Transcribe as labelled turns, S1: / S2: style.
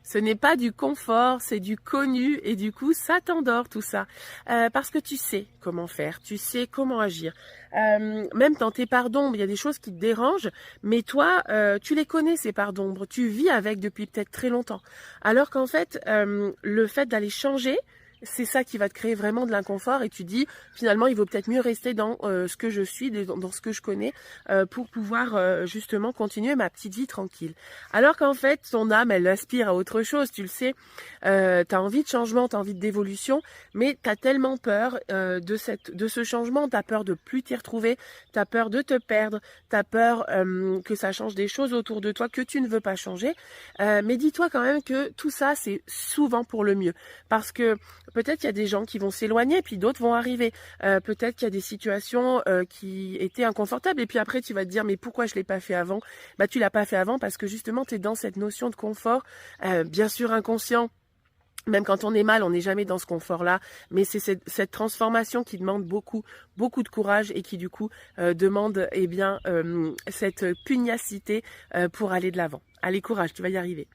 S1: Ce n'est pas du confort, c'est du connu et du coup, ça t'endort tout ça. Parce que tu sais comment faire, tu sais comment agir. Même dans tes parts d'ombre, il y a des choses qui te dérangent, mais toi, tu les connais ces parts d'ombre, tu vis avec depuis peut-être très longtemps. Alors qu'en fait, le fait d'aller changer, c'est ça qui va te créer vraiment de l'inconfort et tu dis finalement il vaut peut-être mieux rester dans ce que je suis, dans ce que je connais pour pouvoir justement continuer ma petite vie tranquille. Alors qu'en fait ton âme elle aspire à autre chose, tu le sais, t'as envie de changement, t'as envie d'évolution, mais t'as tellement peur de ce changement, t'as peur de plus t'y retrouver, t'as peur de te perdre, t'as peur que ça change des choses autour de toi que tu ne veux pas changer, mais dis-toi quand même que tout ça c'est souvent pour le mieux parce que peut-être qu'il y a des gens qui vont s'éloigner, puis d'autres vont arriver. Peut-être qu'il y a des situations qui étaient inconfortables, et puis après tu vas te dire mais pourquoi je l'ai pas fait avant? Bah tu l'as pas fait avant parce que justement tu es dans cette notion de confort, bien sûr inconscient. Même quand on est mal, on n'est jamais dans ce confort-là, mais c'est cette transformation qui demande beaucoup, beaucoup de courage et qui du coup demande cette pugnacité pour aller de l'avant. Allez, courage, tu vas y arriver.